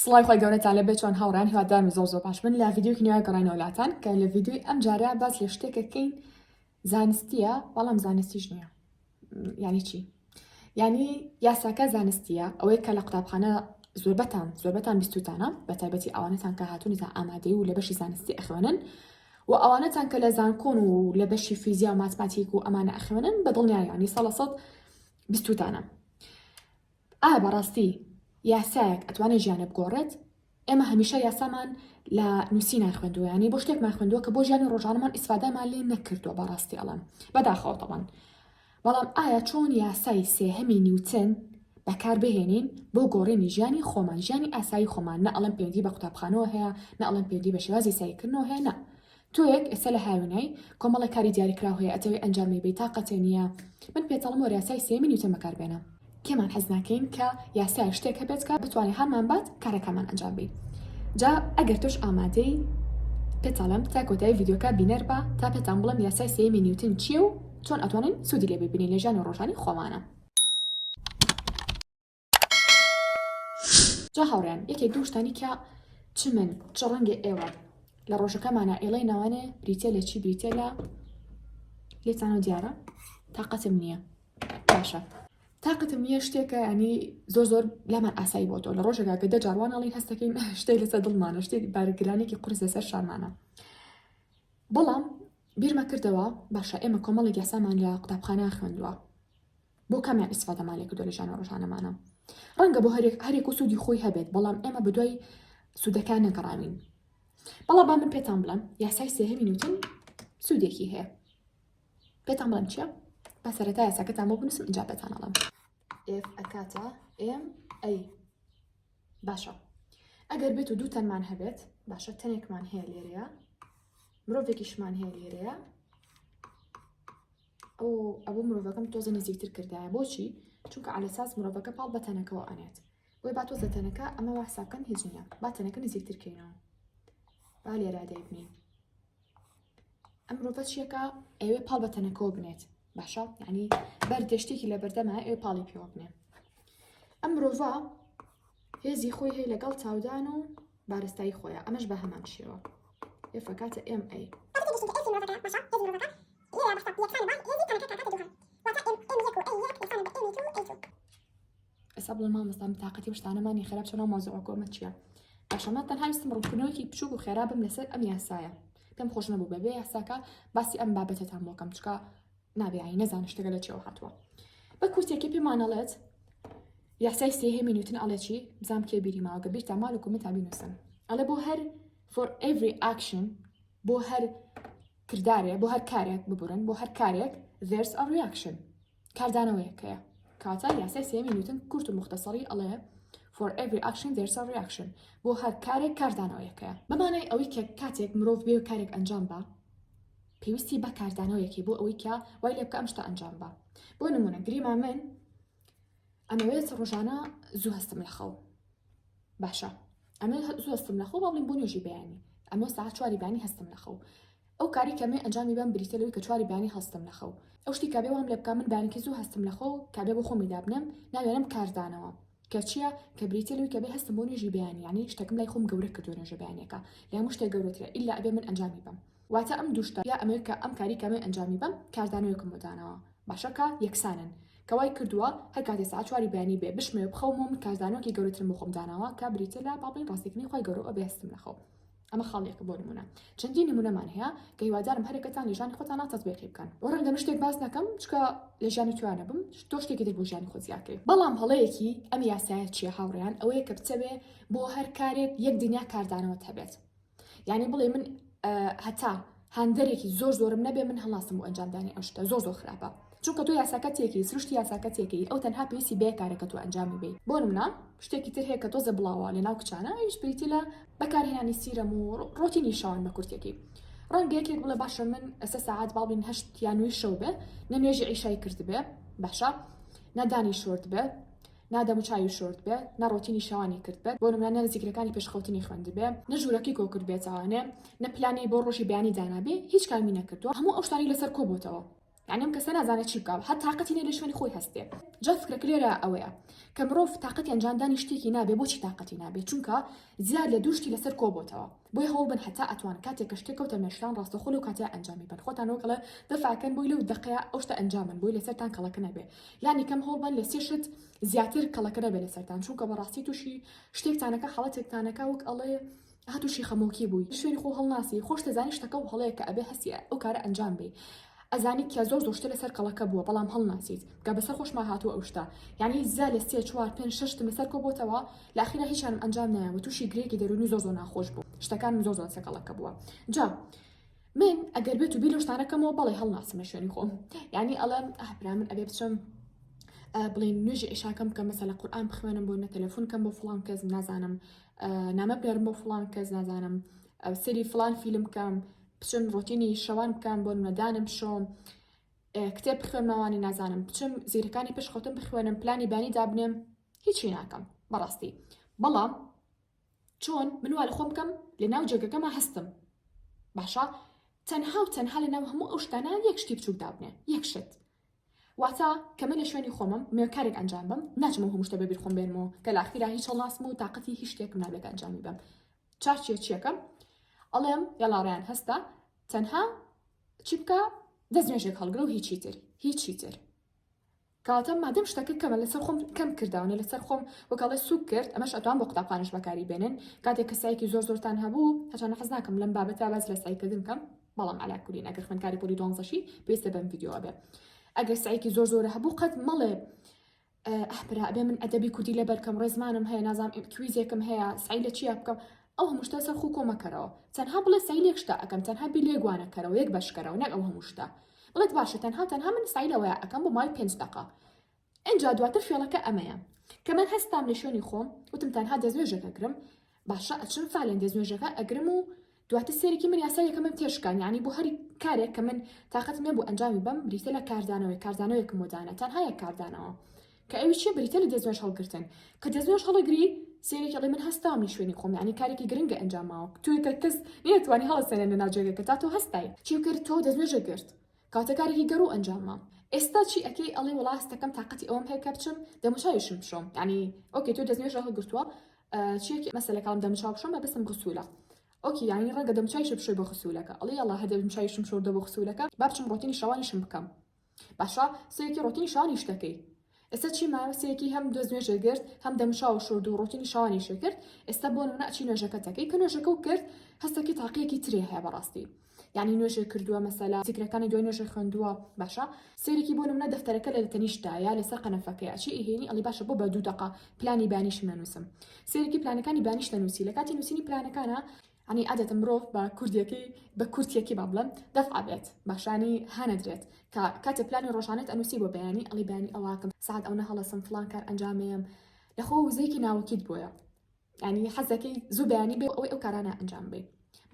سڵای خۆی گەورەتان لەبێت چۆن هاوڕان هیوادارم زۆر باش من لە ڤیدیۆی نوێی گەڕینەوەلاتان کە لە ڤیدیۆی ئەم جارە باس لە شتێکەکەین زانستیە بەڵام زانستیش نییە. یعنی چی؟ یعنی یاساکە زانستیە ئەوەی کە لە قوتابخانە زۆربەتان بیستوتانە بە تایبەتی ئەوانەتان کە هاتوونیتان ئامادەی و لە بەشی زانستی ئەخوێنن و ئەوانەتان کە لە زانکۆن و لە بەشی فیزیا و ماتماتیک و ئەمانە ئەخوێنن بە دڵنیایانی 100% بیستوتانە. ئایا بەڕاستی یاسایەک ئەتوانێت ژیانە بگۆڕێت؟ ئێمە هەمیشە یاسامان لە نووسینان خوێندووە، ینی بۆ شتێکمان خوێندووە کە بۆ ژیانی ڕۆژانەمان ئیسفادەمان لێ نەکردووە بەڕاستی ئەڵەن بەداخەوەتەوەن. بەڵام ئایا چۆن یاسای سێهەمی نیوتن بەکاربهێنین بۆ گۆڕینی ژیانی خۆمان، ژیانی ئاسایی خۆمان؟ نە ئەڵەن پەیوەندی بە قوتابخانەوە هەیە، نە ئەڵەن پەیوەندی بە شێوازی سایکردنەوە هەیە، نە. تۆیەک ئێستا لە هاوێنەی کۆمەڵی کاری دیاریکراو هەیە ئەتەوێت ئەنجامی بێت تاقەتێ نییە، من پێتەڵم وەرە یاسای سێهەمی نیوتن بەکاربێنە. کێمان حەز ناکەین کە یاسای شتێک هەبێت کە بتوانین هەرمان بات کارەکەمان ئەنجام بدەین. جا ئەگەر تۆش ئامادەی پێتەڵم تا کۆتایی ڤیدیۆکە بینەر بە تا پێتان بڵم یاسای سێهەمی نیوتن چییە و چۆن ئەتوانین سوودی لێ ببینین لە ژیانی ڕۆژانی خۆمانە. جا هاوڕێیان یەکێک دوو شتانی کە چ من چ ڕەنگە ئێوە لە ڕۆژەکەمانە ئێڵەی ناوانێ بریتە لە چی بریتە لە لێتانەوە دیارە تاقەتم نییە. باشە تاقەتم نییە شتێکە ینی زۆر لامان ئاسایی بۆ تۆ لە ڕۆژێکا گەدە جاروانەڵین هەستەکەین شتێک لەسەر دڵمانە شتێک بارگرانێکی قورس لەسەر شارمانە. بەڵام بیرمە کردەوە باشە ئێمە کۆمەڵێک یاسامان لە قوتابخانە خوێندووە بۆ کامیان ئیسفادەمان لێ کردووە لە ژیانی ڕۆژانەمانە. ڕەنگە بۆ هەرێک و سوودی خۆی هەبێت بەڵام ئێمە بەدوای سوودەکان نەگەڕاوین. بەڵام با من پێتان بڵێم یاسای سێهەمی نیوتن سوودێکی هەیە. پێتان بڵێم چییە؟ با سەرەتا یاساکەتان بۆ بنووسم ئینجا پێتان ئەڵێم. F ئەکاتە MA. باشە ئەگەر بێت و دوو تەنمان هەبێت باشە تەنێکمان هەیە لێرەیە مرۆڤێکیشمان هەیە لێرەیە ئەوە مرۆڤەکەم تۆزە نزیکتر کردایە. بۆچی؟ چونکە علەساس مرۆڤەکە پاڵ بە تەنەکەەوە ئەنێت بۆی با تۆزە تەنەکە ئەمە واساکەن هیچ نییە با تەنەکە نزیکتر کەینەوە با لێرە دەیبنین. ئەم مرۆڤە چیەکە ئەوێ پاڵ بە تەنەکەەوە بنێت. باشە یعنی بەردەشتێکی لە بەردەمە ئێوە پاڵی پێوە بنێ. ئەم مرۆڤە هێزی خۆی هەیە لەگەڵ چاودان و بارستایی خۆیە ئەمەش بە هەمان شێوە ئێفەکاتە MA. ئێستا بڵێن مامۆستا تاقەتی شتانەمانی خێرا بچۆنەوە مۆزوعە کۆمە چییە؟ باشە تەنها ویستم ڕوونکردنەوەیەکی بچووک و خێرابم لەسەر ئەم یاسایە پێم خۆش نەبوو بەبێ یاساکە باسی ئەم بابەتەتان بۆ کەم چکە نابێ نەزانە شتێکە لە چێوە هاتووە. بە کورتێکی پێمانەڵێت یاسای سێهەمی نیوتن ئەڵێ چی؟ بزانم کێ بیری ماوە گە بیرتان ماڵ و کومنتا بینووسن. ئەڵێ بۆ هەر for every action بۆ هەر کردارێک بۆ هەر کارێک ببورن بۆ هەر کارێک there's a reaction کاردانەوەیەکەیە. کاتە یاسای سێهەمی نیوتن کورت و مختصری ئەڵێ for every action there's a reaction بۆ هەر کارێک کاردانەوەیەکەیە. بەمانای ئەوەی کە کاتێک مرۆڤ بێ کارێک ئەنجام بە پێویستی بە کاردانەوەیەکی بۆ ئەوەی کە وای لێ بکە ئەم شتە ئەنجام بە. بۆ نمونە گریما من ئەمەوێت ڕۆژانە زوو هەستم لە خەو. باشە ئەمە زوو هەستم لە خەو باڵین بۆ نوێژی بەیانی ئەمە ساعت 4 بەیانی هەستم لە خەو. ئەو کاری کەمێ ئەنجامی بەم بریتە لەوەی کە 4 بەیانی هەستم لە خەو. ئەو شتی کابێ وام لێ بکە من بەیانێکی زوو هەستم لە خەو کابێ بۆ خۆمی دابنم ناوێنم کاردانەوە کە چییە کە بریتە لەوەی کە بێ هەستم بۆ نوێژی بەیانی ینی شتێکم لای خۆم گەورە کردووە نوێژە بەیانێکە لە هەموو شتێک گەورەترە ئیلا ئەبێ من ئەنجامی بەم. واتە ئەم دوو شتە یا ئەمریکا ئەم کاری کەمێ ئەنجامی بەم کاردانەوەیەکم بۆدانەوە باشەکە یەکسانن کەوای کردووە هەر کاتێ ساعت 4 بەیانی بێ بشمێ بخەوم کاردانەوەکی گەورەترم بۆ خۆم داناوە کە بریتە لە باڵین ڕاستیکردنی خۆی گەورە ئەبێ هەستم لە خەو. ئەمە خاڵێکە بۆ نمونە. چەندی نمونەمان هەیە کە هیوادارم هەرێکەتان لە ژیانی خۆتان تەطبیقی بکەن. وەڕەنگە شتێک باس نەکەم چکە لە ژیانی توانە بم تۆ شتێکی تر بۆ ژیانی خۆت زیاکەی. بەڵام هەڵەیەکی ئەم یاسایە چیە هاوڕێیان ئەوەیە کە بچەوێ بۆ هەر کارێک یەک دنیا کاردانەوەت هەبێت. یعنی بڵێ من هەتا هاندەرێکی زۆرم نەبێ من هەڵاستم بۆ ئەنجامدانی ئەو شتە زۆر خراپە. چونکە تۆ یاساکە تێکی سروشتی یاساکە تێکی ئەو تەنها پێویستی بێ کارێکە تۆ ئەنجامی بێ. بۆ نمونە شتێکی تر هەیە کە تۆزە بڵاوە لە ناو کچانە ئەویش بریتی لە بەکارهێنانی سیرەم و ڕۆتینی شەوان بە کورتێکی. ڕەنگە یەکێک بڵێ باشە من ئەستا ساعات باڵبین 8 یان 9 شەو بێ نە نوێژی عیشای کرد بێ باشە نەدانی شۆرت بێ نادەموچاوی شۆرت بێ نە ڕۆتینی شەوانی کرد بێت بۆ نمونە نە زیکرەکانی پێشخەوتنی خوێند بێ نە ژوورەکەی کۆ کرد بێتەوانێ نە پلانی بۆ ڕۆژی بەیانی دانابێ هیچ کامی نەکردووە هەموو ئەو شتانی لەسەر کۆ بۆتەوە. يعني ئەم کەسە نازانێت چی بکات هەر تااقەتی نێ لە شوێنی خۆی هەستێ جا فکرەکە لێرە ئەوەیە کە مرۆڤ تااقەتی ئەنجامدانی شتێکی نابێ بۆچی تااقەتی نابێت چونکە زیاد لە دووشتی لەسەر کۆبۆتەوە بۆی هەوڵ بن حتا ئەتوان کاتێک شتێکەوتە مێشتان ڕاستەخۆل و کاتێ ئەنجامی بن خۆتان وەکڵە دەفاکەن بۆی لەو دقەیە ئەو شتە ئەنجامن بۆی لەسەرتان کەڵەکە نەبێ یانی کەم هەوڵ بن لە سێ شت زیاتر کەڵەکە نەبێ لەسەرتان چونکە بەڕاستی تووشی شتێکتانەکە حاڵەتێکتانەکە وەک ئەڵێ هاتووشی خەمۆکی بووی شوێنی خۆ هەڵناسی خۆش دەزانی شتەکە و هەڵەیە کە ئەبێ هەسیە ئەو کارە ئەنجام بێ ئەزانی کە زۆر زۆشتە لەسەر کەڵەکە بووە بەڵام هەڵناسیت کە بەسەر خۆشما هاتووە ئەو شتە یعنی زا لە 3 4 5 6 لەسەر کۆبۆتەوە لە ئاخیرا هیچیانم ئەنجام نایەوە تووشی گرێکی دەرونی زۆر زۆر ناخۆش بوو شتەکانم زۆر زۆر لەسەر کەڵەکە بووە جا من ئەگەر بێت و بیر لە شتانەکەمەوە بەڵێ هەڵناسمە شوێنی خۆم یعنی ئەڵێم برا من ئەبێ بچم بڵێن نوێژی عیشاکەم بکەم مەسەلا قورئان بخوێنم بۆ نە تەلەفۆن کەم بۆ فڵان کەس نازانم نامە بنێرم بۆ فڵان کەس نازانم سەری فڵان فیلم بکەم بچم ڕۆتینی شەوان بکەم بۆ نمەدانم بشۆم کتێب بخوێنمەوانی نازانم بچم زیرەکانی پێشخەوتن بخوێنم پلانی بانی دابنێم هیچی ناکەم بەڕاستی بەڵام چۆن من وا لە خۆم بکەم لە ناو جێگەکەما هەستم باشە تەنها و تەنها لە ناو هەموو ئەو شتانە یەک شتی بچووک دابنێ یەک شت واتە کە من لە شوێنی خۆمم کارێک ئەنجام بم ناچمەوە هەموو شتە بەبیر خۆم بێنمەوە کە لە ئاخیرا هیچ هەڵناسم و تااقەتی هیچ شتێکم نابێت ئەنجامی بم چاچیە چیەکەم ئەڵێم یاڵاڕیان هەستا تەنها چی بکە دەستنوێژێک هەڵگرە و هیچی تر کاتە مادەم شتەکە کەمە لەسەر خۆم کەم کرداونە لەسەر خۆم وەکڵێ سوک کرد ئەمەش ئەتوان بۆ قوتابخانەش بەکاری بێنن کاتێک کە سایکی زۆر زۆرتان هەبوو هەچانە حەز ناکەم لەم بابەتە باز لە سایکردن بکەم بەڵام علاکولین ئەگەر خوێندکاری پۆلی 12شی پێویستە بەم ڤیدیۆ بێ ئەگەر سایکی زۆر زۆرە هەبوو قەت مەڵێ ئەحبرا ئەبێ من ئەدەبی کوردی لەبەرکەم ڕێزمانم هەیە نازانم کویزێکم هەیە سعی لە چیە بکەم ئەو هەموو شتە سەر خۆ کۆمەکەرەوە تەنها بڵێ سعی لێک شتە ئەەکەم تەنها بیر لێگوانەکەرەوە یەک بەشکەرەوە نەک ئەو هەموو شتە بڵێت باشە تەنها من سعی لەوەیە ئەەکەم بۆ مای 5 دقە ئەنجا دواتر فێڵەکە ئەمەیە کە من هەستام لە شوێنی خۆم وتم تەنها دەستنوێژەکە گرم باشە ئەچم فعلەن دەستنوێژەکە ئەگرم و دواتر سێرێکی من یاسایەکە من تێشکان یعنی بۆ هەری کارێک کە من تااقەتم نەبوو ئەنجامی بەم بریتە لە کاردانەوەیەکم بۆدانە تەنها یەک کاردانەوە کە ئەوی چیە بریتە لە دەستنوێژ هەڵگرتن کە دەستنوێژ هەڵەگری سێرێکی ئەڵێ من هەستامی شوێنی خۆم یعنی کارێکی گرنگە ئەنجاماوە توی کەس نێتوانی هەڵەسێنێ لە ناوجێگەکە تا تۆ هەستای چی کرد تۆ دەستنوێژە گرت کاتەکارێکی گەڕ و ئەنجامە ئێستا چی ئەکەی ئەڵێ وڵاستەکەم تااقەتی ئەوم هەیە کە بچم دەموچاویشم بشۆم یعنی ئۆکێ تۆ دەستنوێژە هەڵگرتووە چیەکی مەسەلەکەڵم دەموچاو بشۆم بەبستم غسوولە ئۆکی یعنی ڕەنگە دەموچاویش بشۆی بۆ غسوولەکە ئەڵێ ئەڵا هەدە دەموچاویشم شۆردە بۆ غسوولەکە با بچم ڕۆتینی شەوانیشم بکەم باشە سێکی ڕۆتینی شەوانی شتەکەی ئێستا چی ماوە سێکی هەم دەستنوێژە گرت هەم دەموچاو شۆرد و ڕۆتینی شەوانیشە کرد ئێستا بۆ نمونە ئەچی نوێژەکە تەکەی کە نوێژەکە و کرد هەستەکەی تاقیەکی ترێ هەیە بەڕاستی یعنی نوێژە کردووە مەسەلا زیکرەکانی دوای نوێژە خوێندووە باشە سێرێکی بۆ نمونە دەفتەرەکە لە تەنیشتایە لەسەر قەنەفەکەی ئەچی ئیهێنی ئەڵی باشە بۆ بە 2 دقە پلانی بانیشم نەنووسم سێرێکی پلانەکانی بانیش دەنووسی لە کاتی نووسینی پلانەکانە ینی عادەتە مرۆڤ بە کورتێکی با بڵێم دەفع بێت باشانی هانەدرێت کە کاتێ پلانی ڕۆژانێت ئەنووسی بۆ بەیانی ئەڵی بانی ئەواکەم سعات ئەو نەهەڵەسم فڵان کار ئەنجامەیەم لەخۆ وزەیەکی ناوەکیت بۆیە ینی حەزەکەی زوو بەیانی بێ ئەوەی ئەو کارانە ئەنجام بێ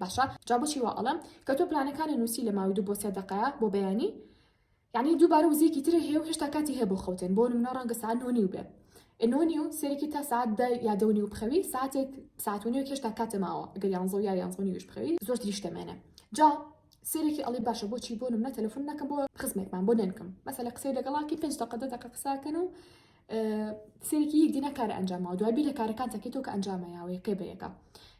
باشە جا بۆچی وا ئەڵم کە تۆ پلانەکانی نووسی لە ماوەی 2 بۆ 3 دقەیە بۆ بەیانی یعنی دووبارە وزەیەکی ترە هەیە و هێشتا کاتی هەیە بۆ خەوتن بۆ نمونە ڕەنگە ساعت 9 بێ 9 سێرێکی تا ساعت 10 یا 10 بخەوی ساعت 9 هێشتا کاتە ماوە ئەگەر 11 یا 11 بخەوی زۆر تریش دەمێنە جا سێرێکی ئەڵی باشە بۆچی بۆ نمونە تەلەفۆن نەکەم بۆ خزمێکمان بۆ ننکم مەسەلا قسەی لەگەڵاکی 5 دقە 10 دقە قساکەن و سێرێکی یەک دینە کارە ئەنجامەوە دوای بیر لە کارەکان تەکەیتەوە کە ئەنجامەیەوە یەکەی بە یەکە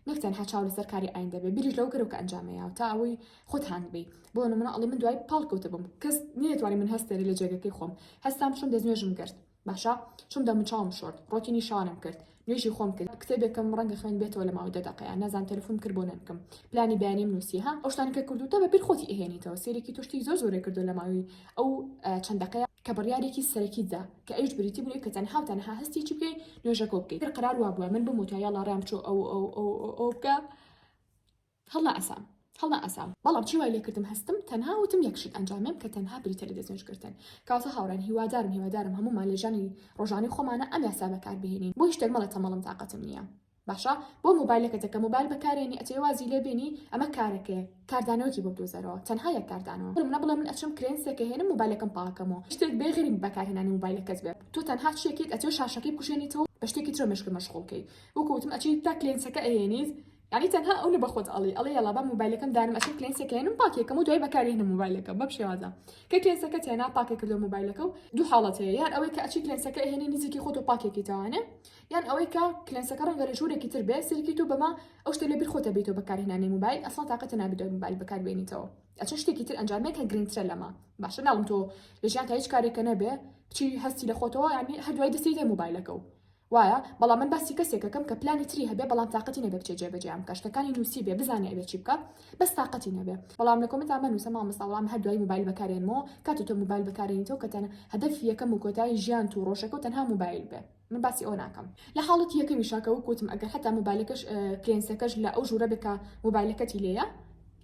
نەک تەنها چاو لەسەر کاری ئایندە بێ بیریش لەو گەرەوە کە ئەنجامەیەوە تا ئەوەی خۆت هاندبی بۆ نمونە ئەڵی من دوای پاڵکەوتە بووم کەس نێتوانی من هەستێری لە جێگەکەی خۆم هەستام شم دەستنوێژم کرد باشە چۆم دەموچاوم شۆرد ڕۆتینی شانم کرد نوێژی خۆم کرد کتێبێکم ڕەنگە خوێن بێتەوە لە ماوەی 10 دقەیە نازان تەلەفۆن کرد بۆ ننکم پلانی بەیانیم نووسی ها ئەو شتانە کە کردوتە بە بیر خۆتی ئەهێنیتەوە سێرێکی توشتی زۆر زۆرێ کردو لە ماوەی ئەو چەند دقەیە کە بڕیارێکی سەرەکیدا کە ئەوش بریتی بووی کە تەنها و تەنها هەستی چی بکەی نوێژەکە بکەیت قرار وا بووە من بموتە یاڵا ڕام چۆ ئەو بکە هەڵا ئەسام بەڵام چی وای لێکردم هەستم تەنها وتم یەکشت ئەنجامێم کە تەنها بریتە لە دەستنوێژکردن کاتە هاوڕێن هیوادارم هەمومان لە ژانی ڕۆژانی خۆمانە ئەم یاسا بەکار بهێنین بۆ هیچ شتێک مەڵێ تەمەڵم تااقەتم نییە باشە بۆ موبایلەکەتەکە موبایل بەکارێنی ئەتێ وازی لێبێنی ئەمە کارەکەی کاردانەوەکی بۆ بدۆزەرەوە تەنها یەک کاردانەوە منە بڵێ من ئەچم کرێنسێکە هێنم موبایلەکەم پاکەمەوە شتێک بێغیری بەکارهێنانی موبایلەکەت بێت تۆ تەنها شتێکیت ئەتێ شاشەکەی بکوشێنیتەوە بە شتێکی ترە مشکل مەشغوڵکەی وەکوتم ئەچی تا کلێنسەکە ئەهێنیت يعني تەنها ئەو لە بەخۆت ئەڵێ یاڵا با مۆبایلەکەم دانم ئەچم کلێنسێکێنم پاکێکەکەم و دوای بەکارهێنم مۆبایلەکەم بەم شێوازە کە کلێنسەکە تێنا پاکێک کردو مۆبایلەکە و دوو حاڵەت هەیە یان ئەوەی کە ئەچی کلێنسەکە هێنی نزیکی خۆت و پاکێکی تاوانێ یان ئەوەی کە کلێنسەکە ڕەنگە لە ژوورێکی تر بێ سەرکی تۆ بەما ئەو شتە لەبیر خۆتە بێتەوە بەکارهێنانی مۆبایل ئەسڵا تااقەتە نابێت مۆبایل بەکاربێنیتەوە ئەچەن شتێکی تر ئەنجامێک کە گرنگترە لەمە باشە ناڵم تۆ لە ژیان تا هیچ کارێکە نەبێ بچی هەستی لە خۆتەوە یانی هەردوای دەستیدە مۆبایلەکە و وایە بەڵام من باسی کەسێکەکەم کە پلانی تری هەبێ بەڵام تااقەتی نەبێ بچێ جێبەجێام کە شتەکانی نووسی بێ بزانێ ئەبێ چی بکە بەس تااقەتی نەبێ بەڵام لە کۆمنت ئەمە نووسە مامۆستا وەڵام هەردوای مۆبایل بەکارێنمەوە کاتە تۆ مۆبایل بەکارێنیتەوە کە تەنها هەدەفی یەکەم و کۆتایی ژیان و ڕۆژەکە و تەنها مۆبایل بێ من باسی ئەو ناکەم لە حاڵەتی یەکەمی شاکەوە کوتم ئەگەر حتا مۆبایلەکەش کلێنسەکەش لە ئەو ژوورە بکە مۆبایلەکەتی لێیە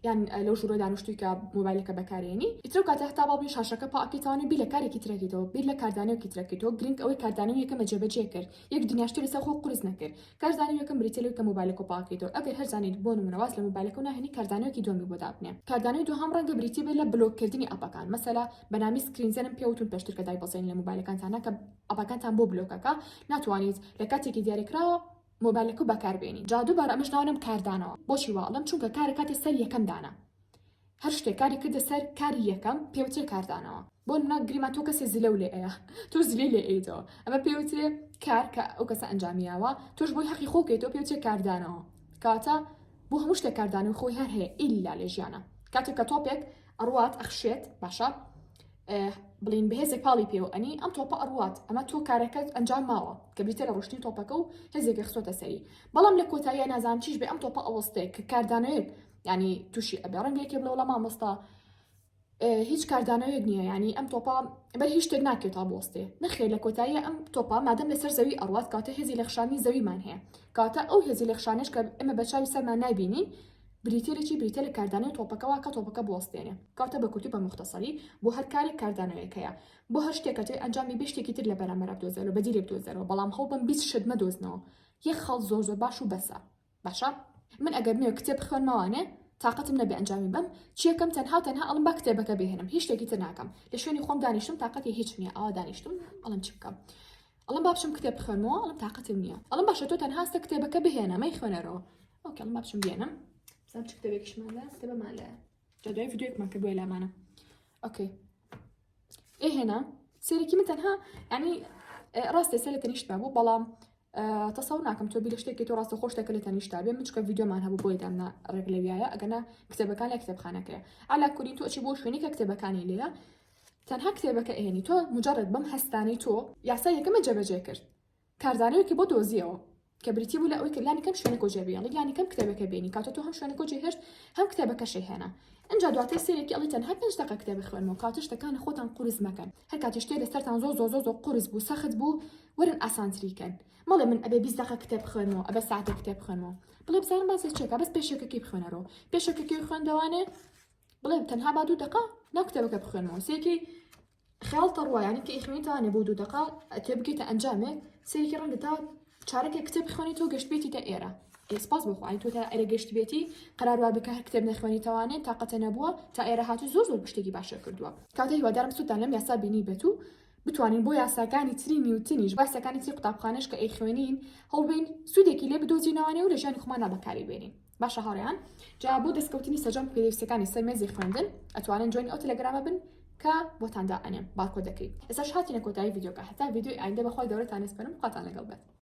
یان لەو ژوورە دانیشتووی کە مۆبایلەکە بەکارێنی ئیتر کاتە هەتا باڵی شاشەکە پاکیتوانێت بیر لە کارێکی ترەکەیتەوە بیر لە کاردانەوەکی ترەکەیتەوە گرنگ ئەوەی کاردانەوە یەکەمە جێبەجێ کرد یەک دنیاشتی لەسەر خۆ قورس نەکرد کاردانەوە یەکەم بریتێلەوەی کە مۆبایلەکە پاکیتەوە ئەگەر هەر زانیت بۆ نمونەواز لە مۆبایلەکە ناهێنی کاردانەوەکی دومی بۆ دابنێ کاردانەوەی دووهەم ڕەنگە بریتی بێت لە بلۆککردنی ئەپەکان مەسەلا بەنامی سکرینزەرم پێوتون پێشتر کە دایبەزێن لە مۆبایلەکانتانە کە ئەپەکانتان بۆ بلۆکەکە ناتوانیت لە کاتێکی دیاریکراوە مۆبایلەکە بەکاربێنی جا دووبارە ئەمەش ناونم کاردانەوە بۆچی واڵم چونکە کارە کاتی سەر یەکەم دانا هەر شتێکاری کردە سەر کاری یەکەم پێوترێ کاردانەوە بۆ نمونە گریمان تۆ کەسێ زلەو لێ ئەیە تۆ زلەی لێ ئەیتەوە ئەمە پێوترێ کار کە ئەو کەسە ئەنجامیاوە تۆش بۆی حەقی خۆکەیتەوە پێوترێ کاردانەوە کاتە بۆ هەموو شتێک کاردانەوە خۆی هەر هەیە ئیلا لە ژیانە کاتێک کە تۆپێک ئەڕوات ئەخشێت باشە بڵین بەهێزێک پاڵی پێوە ئەنی ئەم تۆپە ئەڕوات ئەمە تۆ کارەکەت ئەنجام ماوە کە بریتە لە ڕشتی تۆپەکە و هێزێکی خستۆتە سەری بەڵام لە کۆتاییە نازانم چیش بێ ئەم تۆپە ئەوەستەیە کە کاردانەیەک ینی تووشی ئەبێ ڕەنگێکی بڵەوە لە مامۆستا هیچ کاردانەوەیەک نییە ینی ئەم تۆپە بەر هیچ شتێک ناکێت تا بۆستێ نەخێر لە کۆتاییە ئەم تۆپە مادەم لەسەر زەوی ئەڕوات کاتە هێزی لە خشانی زەویمان هەیە کاتە ئەو هێزی لە خشانش کە ئەمە بەچاوی سەرمان نایبینین بریتێکی بریتە لە کاردانەوەی تۆپەکەەوە کە تۆپەکە بۆستێنێ کاتە بە کورتی بە مختصری بۆ هەر کارێک کاردانەوەیەکەیە بۆ هەر شتێکە توی ئەنجامی بشتێکی تر لە بەرامبەر بدۆزەرەوە بەدیری بدۆزەرەوە بەڵام هەڵ بم 20 شت مەدۆزنەوە یەک خەڵ زۆر زۆر باش و بەسە باشە من ئەگەر نوێ کتێب خوێنمەوانێ تااقتم نەبێ ئەنجامی بم چیەکەم تەنها ئەڵم بە کتێبەکە بهێنم هیچ شتێکی تر ناکەم لە شوێنی خۆم دانیشتم تااقەتی هیچ نییە ئەوە دانیشتم ئەڵم چی بکەم ئەڵم بابشم کتێب بخوێنمەوە ئەڵم تااقتم نییە ئەڵم باشە تۆ تەنهاستە کتێبەکە بهێنە مەی خوێنەرەوە ئۆکێ ئەڵم بابشم بێنم زانم چ کتێبێکیشمان لە کتێبەمان لایە جا دوای ڤیدیۆیەکمان کردووە لامانە ئۆکێ هێنا سێرێکی من تەنها ینی ڕاستە سێ لە تەنیشتما بوو بەڵام تەسەوڕ ناکەم تۆ بیر لە شتێکی تۆ ڕاستە خۆشتەکە لە تەنیشتا بێ من چکە ڤیدیۆمان هەبوو بۆی دامنا ڕێک لەویایە ئەگەنا کتێبەکان لە کتێبخانەکەیە ئالا کوری تۆ چی بۆ شوێنی کە کتێبەکانی لێیە تەنها کتێبەکە ئێنی تۆ مجرد بەم هەستانەی تۆ یاسا یەکەمە جێبەجێ کرد کاردانەوەیەکی بۆ دۆزیەوە کە بریتی بوو لە ئەوەی کردلانی کەم شوێنە کۆجێبیڵی ینی کەم کتێبەکە بینی کاتە تۆ هەم شوێنە کۆجێ هێشت هەم کتێبەکەشی هێنا ئەنجا دواتر سێرێکی ئەڵی تەنها 5 دقیقە کتێب بخوێنەوە کاتە شتەکانی خۆتان قورس مەکەن هەر کاتی شتێ لەسەرتان زۆر قورس بوو سەخت بوو وەرن ئاسانتریکەن مەڵێ من ئەبێ 20 دقیقە کتێب بخوێنەوە ئەبێ ساعتێک کتێب بخوێنەوە بڵێ بزانم باسی چێکە بەس پێشەکەکی بخوێنەرەوە پێشەکەکی خوێندەوانێ بڵێ تەنها با 2 دقیقە ناو کتێبەکە بخوێنەوە سێکی خیاڵتە ڕوایانی کە ئیخوێنیتوانێ بۆ 2 دقیقە تێ بگەیتە ئەنجامێک سێکی ڕەنگە تا چارەکێک کتێب بخوێنیتەوە گەشت بێتیتە ئێرە سپاس بخواین تۆ تا ئێرە گەشت بێتی قەراروا بکە هەر کتێب نەخوێنیتەوانێت تااقەتە نەبووە تا ئێرە هاتوو زۆر پشتێکی باشە کردووە کاتە هیوادارم سوودتان لەم یاسا بینی بێت و بتوانین بۆ یاساکانی تری نیوتنیش باسەکانی تری قوتابخانەش کە ئەیخوێنین هەڵبین سوودێکی لێ بدۆزینەوانێ و لە ژیانی خۆمانە بەکاری بێنین باشە هاوڕێیان جا بۆ دەستکەوتنی سەرجەم پێویستەکانی سەر مێزی خوێندن ئەتوانن جوین ئەو تەلەگرامە بن کە بۆتاندا ئەنێم بارکۆدەکەی ئێستاش هاتینە کۆتایی ڤیدیۆکە هەتا ڤیدیۆی ئایندە بەخوای گەورەتان ئەسپەرم خواتان لەگەڵ بێت